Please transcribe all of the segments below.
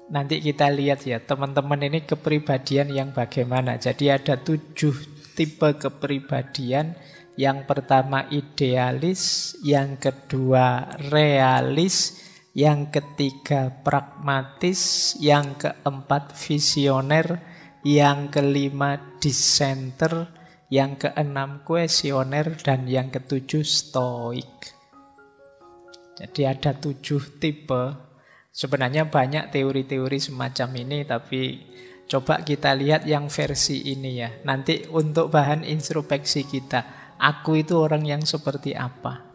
Nanti kita lihat ya, teman-teman ini kepribadian yang bagaimana. Jadi ada 7 tipe kepribadian. Yang pertama idealis, yang kedua realis, yang ketiga pragmatis, yang keempat visioner, yang kelima dissenter, yang keenam kuesioner, dan yang ketujuh stoik. Jadi ada 7 tipe. Sebenarnya banyak teori-teori semacam ini, tapi coba kita lihat yang versi ini ya. Nanti untuk bahan introspeksi kita, aku itu orang yang seperti apa?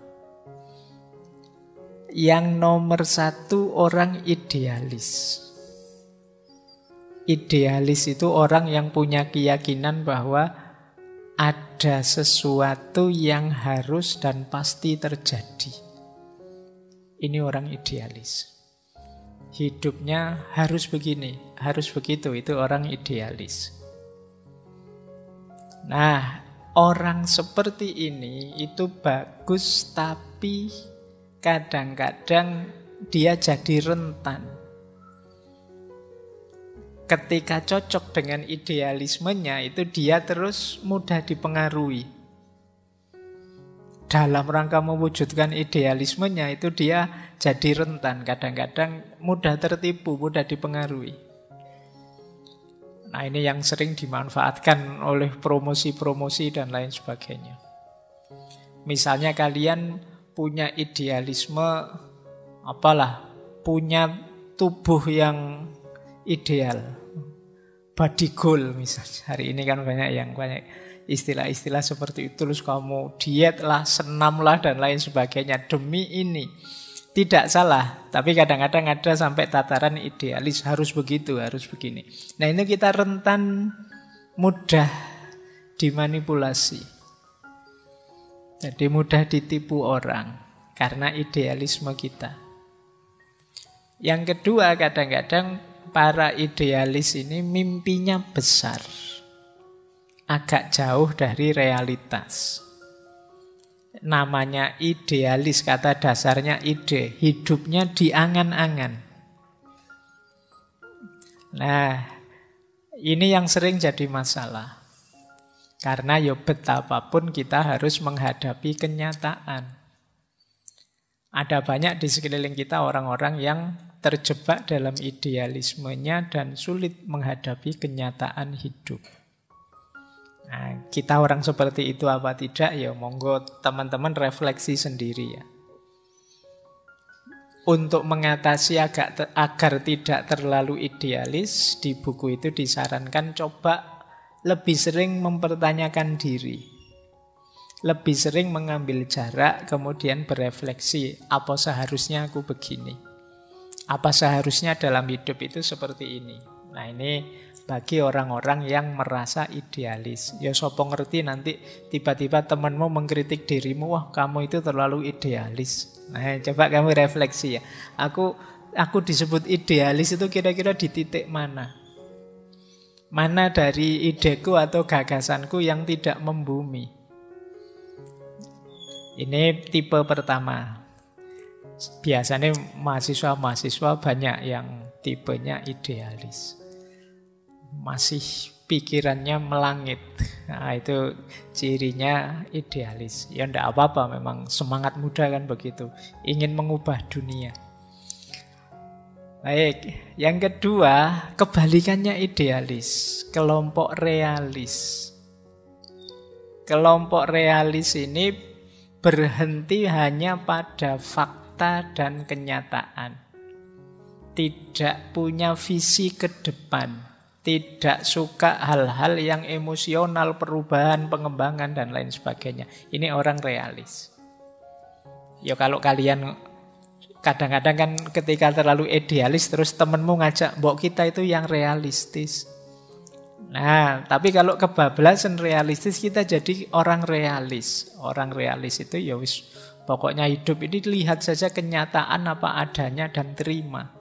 Yang nomor 1 orang idealis. Idealis itu orang yang punya keyakinan bahwa ada sesuatu yang harus dan pasti terjadi. Ini orang idealis. Hidupnya harus begini, harus begitu, itu orang idealis. Nah, orang seperti ini itu bagus, tapi kadang-kadang dia jadi rentan. Ketika cocok dengan idealismenya, itu dia terus mudah dipengaruhi. Dalam rangka mewujudkan idealismenya itu dia jadi rentan. Kadang-kadang mudah tertipu, mudah dipengaruhi. Nah, ini yang sering dimanfaatkan oleh promosi-promosi dan lain sebagainya. Misalnya kalian punya idealisme, apalah, punya tubuh yang ideal, body goal misalnya. Hari ini kan banyak istilah-istilah seperti itu. Terus kamu diet lah, senam lah, dan lain sebagainya demi ini. Tidak salah, tapi kadang-kadang ada sampai tataran idealis, harus begitu, harus begini. Nah, ini kita rentan mudah dimanipulasi. Jadi mudah ditipu orang karena idealisme kita. Yang kedua, kadang-kadang para idealis ini mimpinya besar, agak jauh dari realitas. Namanya idealis, kata dasarnya ide, hidupnya di angan-angan. Nah, ini yang sering jadi masalah. Karena ya betapapun kita harus menghadapi kenyataan. Ada banyak di sekeliling kita orang-orang yang terjebak dalam idealismenya dan sulit menghadapi kenyataan hidup. Nah, kita orang seperti itu apa tidak, ya monggo teman-teman refleksi sendiri ya. Untuk mengatasi agar tidak terlalu idealis, di buku itu disarankan coba lebih sering mempertanyakan diri. Lebih sering mengambil jarak, kemudian berefleksi, apa seharusnya aku begini? Apa seharusnya dalam hidup itu seperti ini? Nah, ini bagi orang-orang yang merasa idealis. Ya sopo ngerti nanti tiba-tiba temanmu mengkritik dirimu, wah kamu itu terlalu idealis. Nah, coba kamu refleksi ya. Aku disebut idealis itu kira-kira di titik mana? Mana dari ideku atau gagasanku yang tidak membumi? Ini tipe pertama. Biasanya mahasiswa-mahasiswa banyak yang tipenya idealis. Masih pikirannya melangit. Nah, itu cirinya idealis. Ya enggak apa-apa, memang semangat muda kan begitu. Ingin mengubah dunia. Baik, yang kedua, kebalikannya idealis. Kelompok realis. Kelompok realis ini berhenti hanya pada fakta dan kenyataan. Tidak punya visi ke depan. Tidak suka hal-hal yang emosional, perubahan, pengembangan, dan lain sebagainya. Ini orang realis. Ya kalau kalian kadang-kadang kan ketika terlalu idealis, terus temenmu ngajak, mbok kita itu yang realistis. Nah, tapi kalau kebablasan realistis, kita jadi orang realis. Orang realis itu ya wis, pokoknya hidup ini lihat saja kenyataan apa adanya dan terima.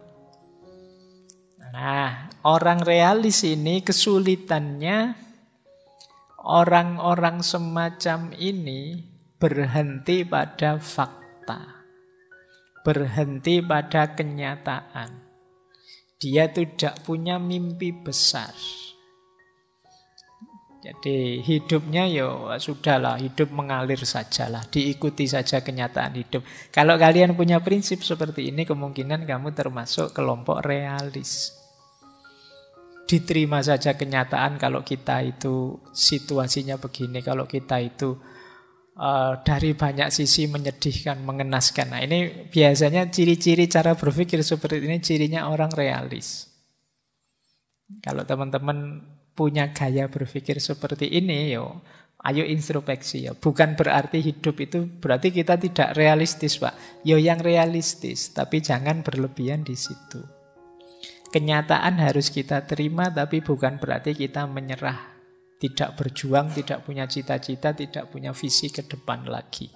Nah, orang realis ini kesulitannya, orang-orang semacam ini berhenti pada fakta, berhenti pada kenyataan. Dia tidak punya mimpi besar. Jadi hidupnya ya sudahlah, hidup mengalir sajalah, diikuti saja kenyataan hidup. Kalau kalian punya prinsip seperti ini, kemungkinan kamu termasuk kelompok realis. Diterima saja kenyataan kalau kita itu situasinya begini, kalau kita itu dari banyak sisi menyedihkan, mengenaskan. Nah ini biasanya ciri-ciri cara berpikir seperti ini, cirinya orang realis. Kalau teman-teman punya gaya berpikir seperti ini, yo, ayo introspeksi ya. Bukan berarti hidup itu berarti kita tidak realistis, Pak. Yo yang realistis, tapi jangan berlebihan di situ. Kenyataan harus kita terima, tapi bukan berarti kita menyerah, tidak berjuang, tidak punya cita-cita, tidak punya visi ke depan lagi.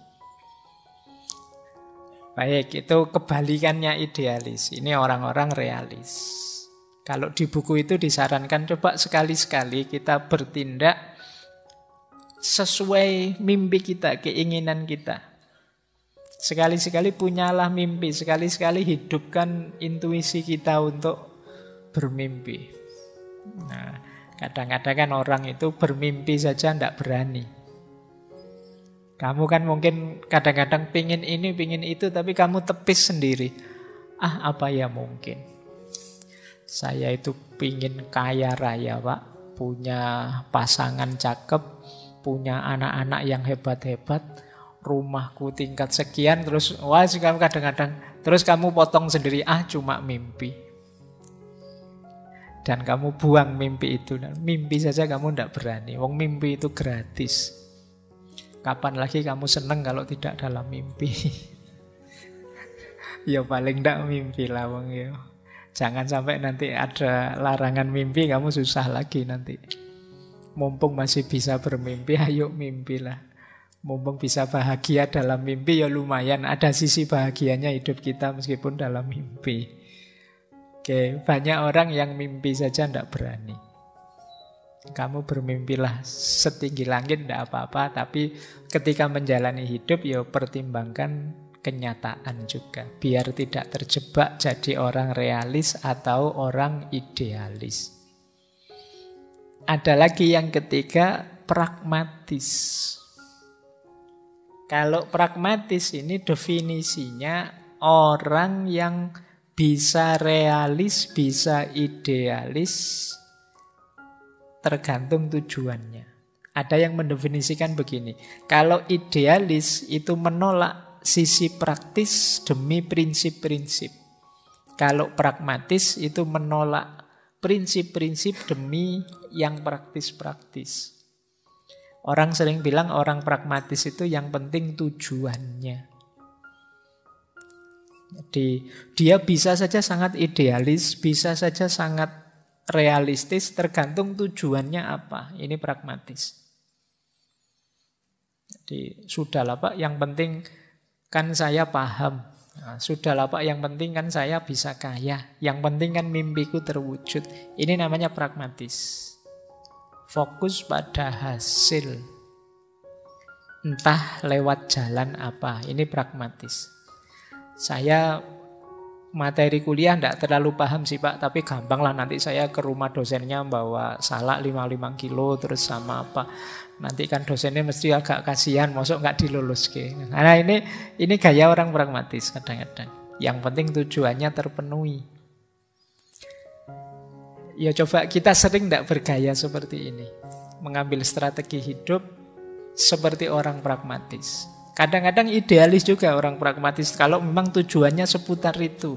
Baik, itu kebalikannya idealis. Ini orang-orang realis. Kalau di buku itu disarankan coba sekali-sekali kita bertindak sesuai mimpi kita, keinginan kita. Sekali-sekali punyalah mimpi, sekali-sekali hidupkan intuisi kita untuk bermimpi. Nah, kadang-kadang kan orang itu bermimpi saja tidak berani. Kamu kan mungkin kadang-kadang pingin ini, pingin itu, tapi kamu tepis sendiri. Apa ya mungkin? Saya itu pingin kaya raya, Pak. Punya pasangan cakep, punya anak-anak yang hebat-hebat, rumahku tingkat sekian, terus wah kamu kadang-kadang terus kamu potong sendiri, cuma mimpi. Dan kamu buang mimpi itu. Mimpi saja kamu tidak berani. Wong mimpi itu gratis. Kapan lagi kamu seneng kalau tidak dalam mimpi? Ya paling tidak mimpi lah wong ya. Jangan sampai nanti ada larangan mimpi, kamu susah lagi nanti. Mumpung masih bisa bermimpi, ayo mimpilah. Mumpung bisa bahagia dalam mimpi, ya lumayan. Ada sisi bahagianya hidup kita meskipun dalam mimpi. Oke, banyak orang yang mimpi saja tidak berani. Kamu bermimpilah setinggi langit, tidak apa-apa. Tapi ketika menjalani hidup, ya pertimbangkan kenyataan juga, biar tidak terjebak jadi orang realis atau orang idealis. Ada lagi yang ketiga, pragmatis. Kalau pragmatis ini definisinya orang yang bisa realis, bisa idealis, tergantung tujuannya. Ada yang mendefinisikan begini, kalau idealis itu menolak sisi praktis demi prinsip-prinsip. Kalau pragmatis itu menolak prinsip-prinsip demi yang praktis-praktis. Orang sering bilang orang pragmatis itu yang penting tujuannya. Jadi dia bisa saja sangat idealis, bisa saja sangat realistis, tergantung tujuannya apa. Ini pragmatis. Jadi sudahlah Pak, yang penting kan saya paham. Nah, sudahlah Pak, yang penting kan saya bisa kaya. Yang penting kan mimpiku terwujud. Ini namanya pragmatis. Fokus pada hasil. Entah lewat jalan apa. Ini pragmatis. Saya materi kuliah tidak terlalu paham sih Pak, tapi gampang lah nanti saya ke rumah dosennya bawa salak 55 kilo terus sama apa. Nanti kan dosennya mesti agak kasihan, masuk nggak dilulus ke. Nah ini gaya orang pragmatis kadang-kadang. Yang penting tujuannya terpenuhi. Ya coba kita sering tidak bergaya seperti ini, mengambil strategi hidup seperti orang pragmatis. Kadang-kadang idealis juga orang pragmatis kalau memang tujuannya seputar itu.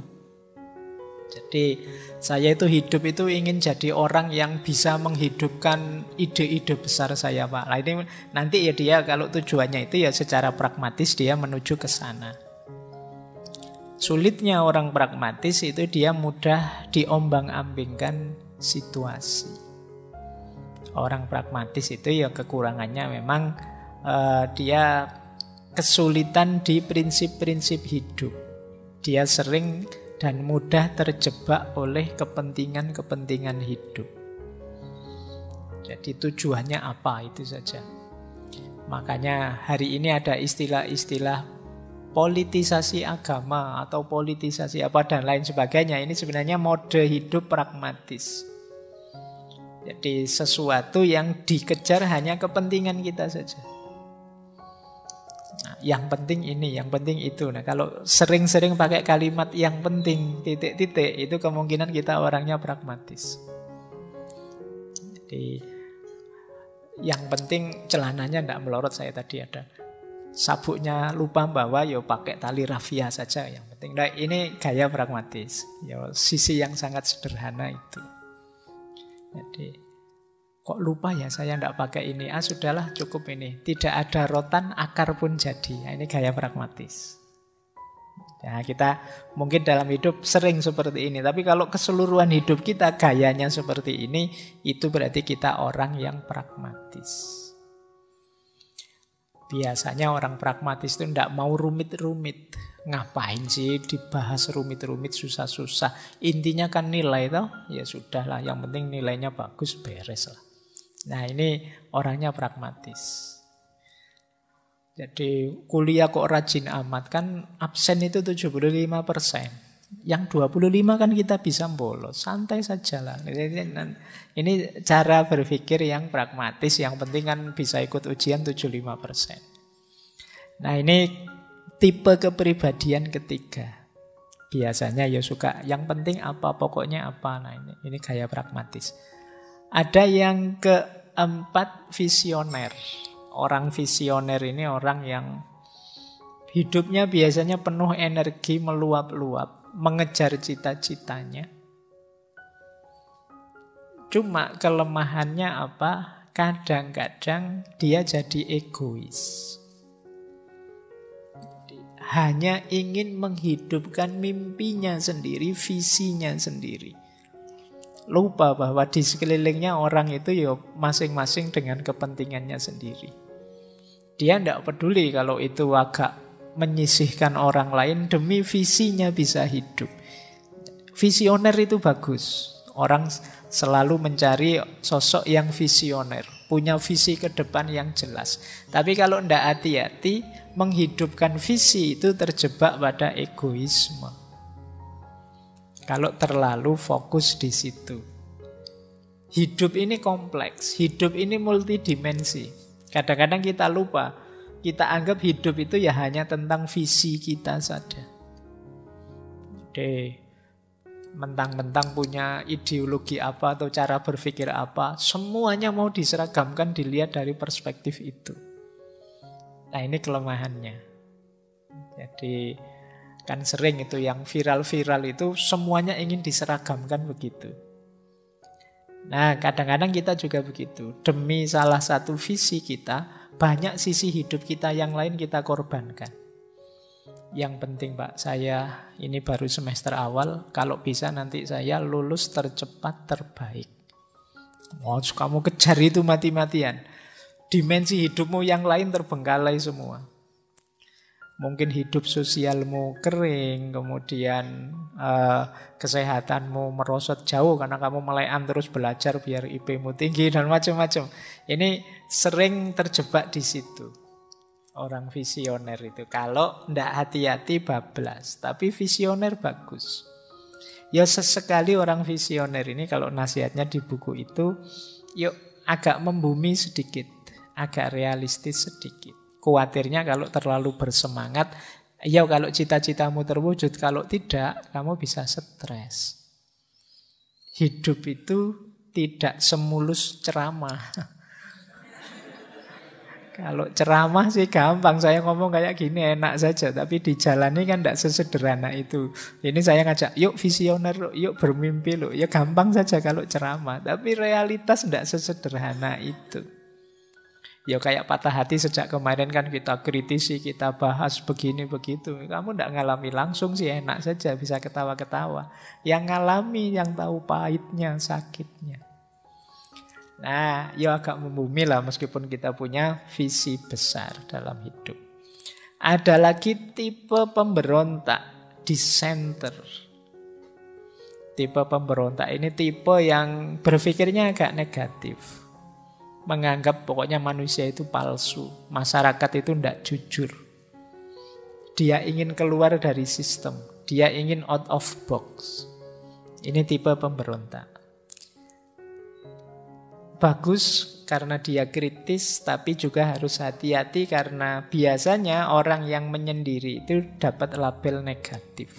Jadi saya itu hidup itu ingin jadi orang yang bisa menghidupkan ide-ide besar saya Pak. Nah ini nanti ya dia kalau tujuannya itu ya secara pragmatis dia menuju ke sana. Sulitnya orang pragmatis itu dia mudah diombang-ambingkan situasi. Orang pragmatis itu ya kekurangannya memang dia kesulitan di prinsip-prinsip hidup. Dia sering dan mudah terjebak oleh kepentingan-kepentingan hidup. Jadi tujuannya apa itu saja. Makanya hari ini ada istilah-istilah politisasi agama atau politisasi apa dan lain sebagainya, ini sebenarnya mode hidup pragmatis. Jadi sesuatu yang dikejar hanya kepentingan kita saja. Nah, yang penting ini, yang penting itu. Nah, kalau sering-sering pakai kalimat yang penting titik-titik, itu kemungkinan kita orangnya pragmatis. Jadi yang penting celananya tidak melorot, saya tadi ada. Sabuknya lupa bawa, ya pakai tali rafia saja yang penting. Nah, ini gaya pragmatis. Ya, sisi yang sangat sederhana itu. Jadi, kok lupa ya saya tidak pakai ini? Ah, sudahlah cukup ini. Tidak ada rotan, akar pun jadi. Nah, ini gaya pragmatis. Ya, kita mungkin dalam hidup sering seperti ini. Tapi kalau keseluruhan hidup kita gayanya seperti ini, itu berarti kita orang yang pragmatis. Biasanya orang pragmatis itu tidak mau rumit-rumit. Ngapain sih dibahas rumit-rumit, susah-susah. Intinya kan nilai toh. Ya sudahlah, yang penting nilainya bagus, beres lah. Nah, ini orangnya pragmatis. Jadi kuliah kok rajin amat, kan absen itu 75%. Yang 25 kan kita bisa bolos, santai saja lah. Ini cara berpikir yang pragmatis, yang penting kan bisa ikut ujian 75%. Nah, ini tipe kepribadian ketiga. Biasanya ya suka yang penting apa, pokoknya apa. Nah, ini gaya pragmatis. Ada yang keempat, visioner. Orang visioner ini orang yang hidupnya biasanya penuh energi, meluap-luap, mengejar cita-citanya. Cuma kelemahannya apa? Kadang-kadang dia jadi egois. Hanya ingin menghidupkan mimpinya sendiri, visinya sendiri. Lupa bahwa di sekelilingnya orang itu ya masing-masing dengan kepentingannya sendiri. Dia tidak peduli kalau itu agak menyisihkan orang lain demi visinya bisa hidup. Visioner itu bagus. Orang selalu mencari sosok yang visioner, punya visi ke depan yang jelas. Tapi kalau tidak hati-hati, menghidupkan visi itu terjebak pada egoisme. Kalau terlalu fokus di situ. Hidup ini kompleks, hidup ini multidimensi. Kadang-kadang kita lupa. Kita anggap hidup itu ya hanya tentang visi kita saja. Oke, mentang-mentang punya ideologi apa atau cara berpikir apa, semuanya mau diseragamkan dilihat dari perspektif itu. Nah, ini kelemahannya. Jadi kan sering itu yang viral-viral itu semuanya ingin diseragamkan begitu. Nah, kadang-kadang kita juga begitu. Demi salah satu visi kita, banyak sisi hidup kita yang lain kita korbankan. Yang penting Pak, saya ini baru semester awal, kalau bisa nanti saya lulus tercepat terbaik. Oh, kamu kejar itu mati-matian. Dimensi hidupmu yang lain terbengkalai semua. Mungkin hidup sosialmu kering, kemudian kesehatanmu merosot jauh karena kamu melekan terus belajar biar IP-mu tinggi dan macam-macam. Ini sering terjebak di situ. Orang visioner itu. Kalau tidak hati-hati bablas. Tapi visioner bagus. Ya sesekali orang visioner ini kalau nasihatnya di buku itu, yuk agak membumi sedikit. Agak realistis sedikit. Khawatirnya kalau terlalu bersemangat, ya kalau cita-citamu terwujud, kalau tidak, kamu bisa stres. Hidup itu tidak semulus ceramah. Kalau ceramah sih gampang, saya ngomong kayak gini enak saja, tapi dijalani kan tidak sesederhana itu. Ini saya ngajak, yuk visioner, yuk bermimpi loh. Ya gampang saja kalau ceramah, tapi realitas tidak sesederhana itu. Ya kayak patah hati sejak kemarin kan kita kritisi, kita bahas begini begitu. Kamu tidak ngalami langsung sih enak saja, bisa ketawa-ketawa. Yang ngalami, yang tahu pahitnya, sakitnya. Nah, ya agak membumi lah meskipun kita punya visi besar dalam hidup. Ada lagi tipe pemberontak, dissenter. Tipe pemberontak ini tipe yang berpikirnya agak negatif. Menganggap pokoknya manusia itu palsu, masyarakat itu tidak jujur. Dia ingin keluar dari sistem. Dia ingin out of box. Ini tipe pemberontak. Bagus karena dia kritis, tapi juga harus hati-hati karena biasanya orang yang menyendiri itu dapat label negatif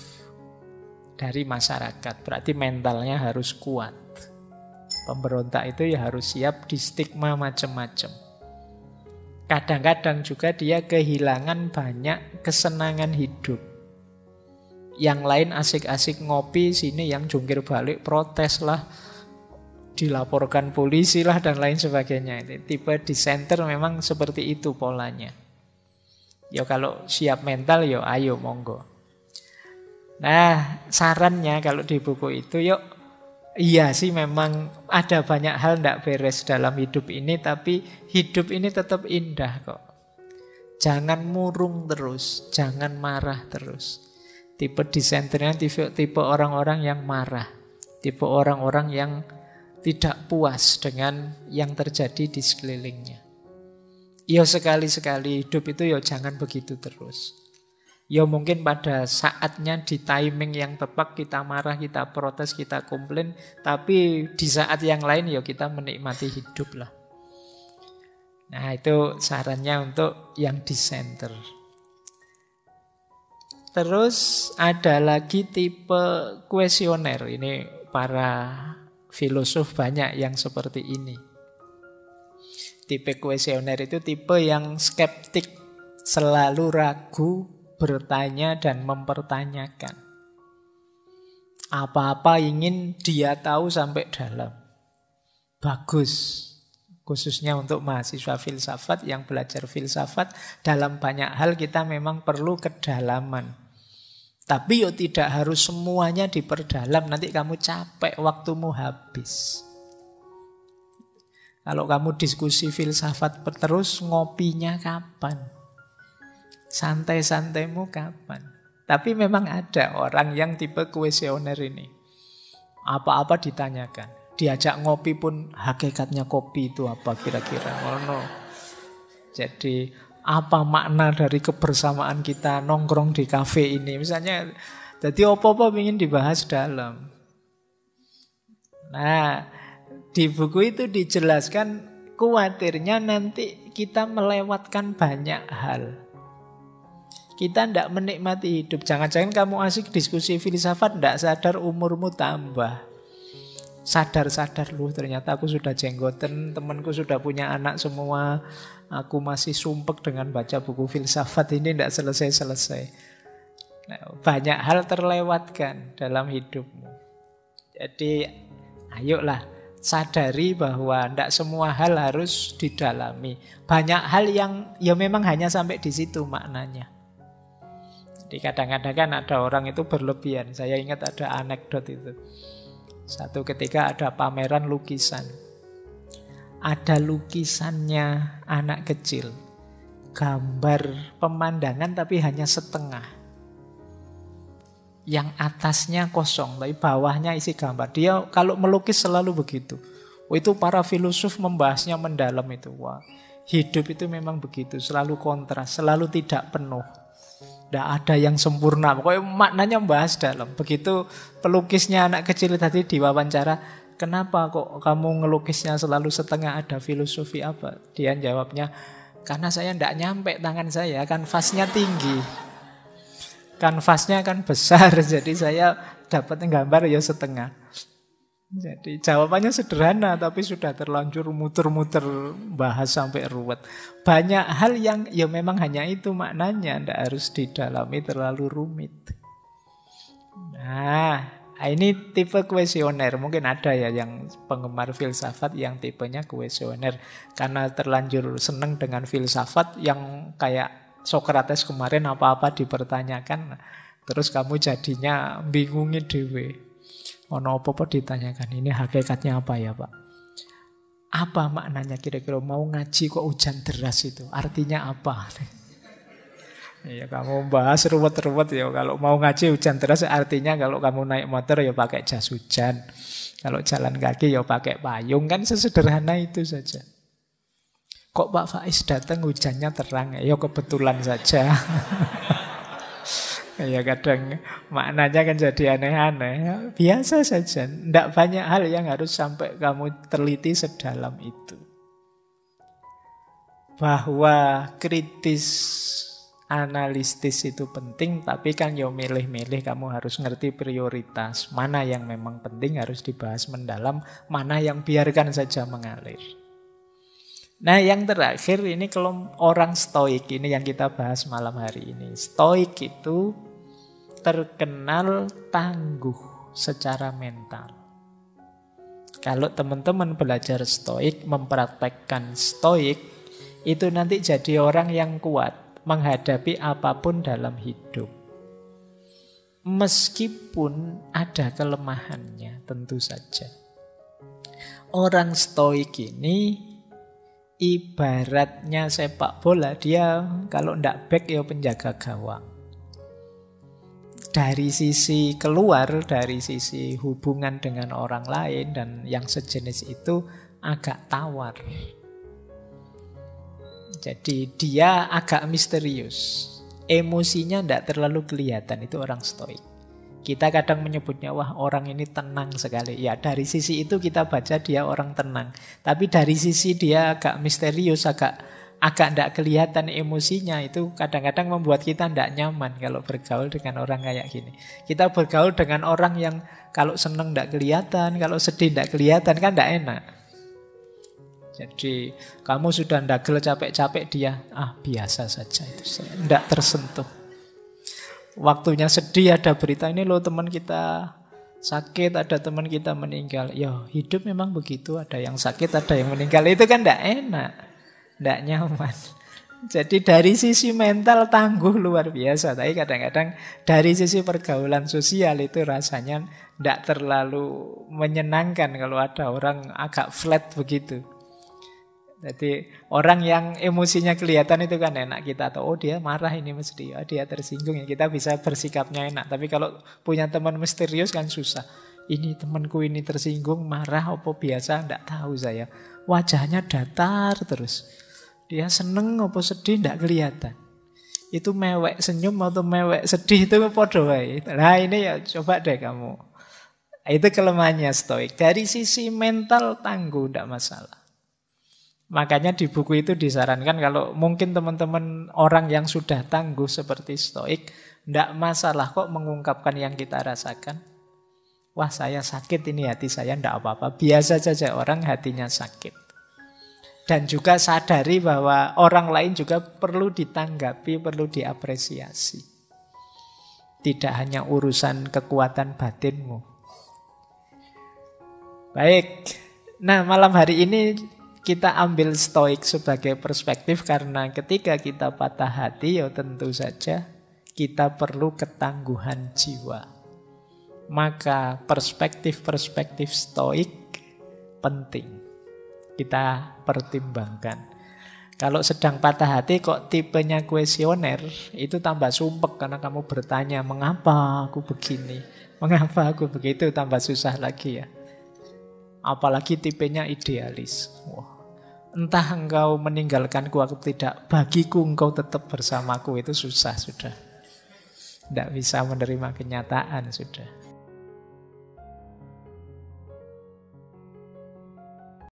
dari masyarakat. Berarti mentalnya harus kuat. Pemberontak itu ya harus siap di stigma macam-macam. Kadang-kadang juga dia kehilangan banyak kesenangan hidup. Yang lain asik-asik ngopi, sini yang jungkir balik protes lah, dilaporkan polisi lah dan lain sebagainya. Tipe dissenter memang seperti itu polanya. Ya kalau siap mental ya ayo monggo. Nah sarannya kalau di buku itu yuk, iya sih memang ada banyak hal tidak beres dalam hidup ini, tapi hidup ini tetap indah kok. Jangan murung terus, jangan marah terus. Tipe dissenternya tipe orang-orang yang marah, tipe orang-orang yang tidak puas dengan yang terjadi di sekelilingnya. Ya sekali-sekali hidup itu ya jangan begitu terus. Ya mungkin pada saatnya di timing yang tepat kita marah, kita protes, kita komplain. Tapi di saat yang lain ya kita menikmati hidup lah. Nah itu sarannya untuk yang dissenter. Terus ada lagi tipe kuesioner. Ini para filosof banyak yang seperti ini. Tipe kuesioner itu tipe yang skeptik, selalu ragu, bertanya dan mempertanyakan. Apa-apa ingin dia tahu sampai dalam. Bagus. Khususnya untuk mahasiswa filsafat yang belajar filsafat, dalam banyak hal kita memang perlu kedalaman. Tapi yo tidak harus semuanya diperdalam, nanti kamu capek, waktumu habis. Kalau kamu diskusi filsafat terus, ngopinya kapan? Santai-santaimu kapan? Tapi memang ada orang yang tipe kuesioner ini. Apa-apa ditanyakan. Diajak ngopi pun hakikatnya kopi itu apa kira-kira. Oh no. Jadi apa makna dari kebersamaan kita nongkrong di kafe ini? Misalnya, jadi apa-apa ingin dibahas dalam. Nah, di buku itu dijelaskan khawatirnya nanti kita melewatkan banyak hal. Kita tidak menikmati hidup. Jangan-jangan kamu asik diskusi filsafat, tidak sadar umurmu tambah. Sadar-sadar loh ternyata aku sudah jenggoten, temanku sudah punya anak semua. Aku masih sumpek dengan baca buku filsafat ini tidak selesai-selesai. Nah, banyak hal terlewatkan dalam hidupmu. Jadi ayolah sadari bahwa tidak semua hal harus didalami. Banyak hal yang ya memang hanya sampai di situ maknanya. Jadi kadang-kadang kan ada orang itu berlebihan. Saya ingat ada anekdot itu. Satu ketika ada pameran lukisan. Ada lukisannya anak kecil. Gambar pemandangan tapi hanya setengah. Yang atasnya kosong, tapi bawahnya isi gambar. Dia kalau melukis selalu begitu. Itu para filosof membahasnya mendalam itu. Wah, hidup itu memang begitu. Selalu kontras, selalu tidak penuh. Tidak ada yang sempurna. Pokoknya maknanya membahas dalam. Begitu pelukisnya anak kecil tadi diwawancara, kenapa kok kamu ngelukisnya selalu setengah, ada filosofi apa? Dia jawabnya, karena saya tidak nyampe tangan saya, kanvasnya tinggi. Kanvasnya kan besar, jadi saya dapat gambar ya setengah. Jadi jawabannya sederhana, tapi sudah terlanjur muter-muter bahas sampai ruwet. Banyak hal yang ya memang hanya itu maknanya, tidak harus didalami terlalu rumit. Nah, ini tipe kuesioner. Mungkin ada ya yang penggemar filsafat yang tipenya kuesioner. Karena terlanjur seneng dengan filsafat yang kayak Sokrates kemarin apa-apa dipertanyakan. Terus kamu jadinya bingungi dewe. Ono apa-apa ditanyakan. Ini hakikatnya apa ya Pak? Apa maknanya kira-kira mau ngaji kok hujan deras itu? Artinya apa? Ya kamu bahas ruwet-ruwet ya. Kalau mau ngaji hujan deras artinya kalau kamu naik motor ya pakai jas hujan. Kalau jalan kaki ya pakai payung. Kan sesederhana itu saja. Kok Pak Faiz datang hujannya terang? Ya kebetulan saja. Ya kadang maknanya kan jadi aneh-aneh. Biasa saja. Tidak banyak hal yang harus sampai kamu teliti sedalam itu. Bahwa kritis analitis itu penting, tapi kan yo milih-milih, kamu harus ngerti prioritas. Mana yang memang penting harus dibahas mendalam, mana yang biarkan saja mengalir. Nah yang terakhir ini kalau orang stoik, ini yang kita bahas malam hari ini. Stoik itu terkenal tangguh secara mental. Kalau teman-teman belajar stoik, mempraktekkan stoik, itu nanti jadi orang yang kuat menghadapi apapun dalam hidup. Meskipun ada kelemahannya, tentu saja. Orang stoik ini ibaratnya sepak bola, dia kalau ndak back ya penjaga gawang. Dari sisi keluar, dari sisi hubungan dengan orang lain dan yang sejenis itu agak tawar. Jadi dia agak misterius. Emosinya tidak terlalu kelihatan, itu orang stoik. Kita kadang menyebutnya, wah orang ini tenang sekali. Ya dari sisi itu kita baca dia orang tenang. Tapi dari sisi dia agak misterius, agak tidak kelihatan emosinya. Itu kadang-kadang membuat kita tidak nyaman kalau bergaul dengan orang kayak gini. Kita bergaul dengan orang yang kalau seneng tidak kelihatan, kalau sedih tidak kelihatan, kan tidak enak. Jadi kamu sudah ndagel capek-capek, dia biasa saja, itu tidak tersentuh. Waktunya sedih, ada berita ini loh teman kita sakit, ada teman kita meninggal. Ya hidup memang begitu, ada yang sakit, ada yang meninggal. Itu kan tidak enak, tidak nyaman. Jadi dari sisi mental tangguh luar biasa. Tapi kadang-kadang dari sisi pergaulan sosial itu rasanya tidak terlalu menyenangkan kalau ada orang agak flat begitu. Jadi orang yang emosinya kelihatan itu kan enak, kita tahu, oh dia marah ini mesti, oh dia tersinggung, ya kita bisa bersikapnya enak. Tapi kalau punya teman misterius kan susah. Ini temanku ini tersinggung, marah apa biasa, tidak tahu saya. Wajahnya datar terus. Dia seneng apa sedih tidak kelihatan. Itu mewek senyum atau mewek sedih itu podo wae. Nah ini ya coba deh kamu. Itu kelemahannya stoik. Dari sisi mental tangguh tidak masalah. Makanya di buku itu disarankan kalau mungkin teman-teman orang yang sudah tangguh seperti stoik, tidak masalah kok mengungkapkan yang kita rasakan. Wah saya sakit ini, hati saya tidak apa-apa. Biasa saja orang hatinya sakit. Dan juga sadari bahwa orang lain juga perlu ditanggapi, perlu diapresiasi. Tidak hanya urusan kekuatan batinmu. Baik, nah malam hari ini kita ambil stoik sebagai perspektif karena ketika kita patah hati ya tentu saja kita perlu ketangguhan jiwa. Maka perspektif-perspektif stoik penting kita pertimbangkan. Kalau sedang patah hati kok tipenya kuesioner, itu tambah sumpek karena kamu bertanya mengapa aku begini, mengapa aku begitu, tambah susah lagi ya. Apalagi tipenya idealis. Wah. Entah engkau meninggalkanku, aku tidak. Bagiku engkau tetap bersamaku, itu susah sudah. Tidak bisa menerima kenyataan sudah.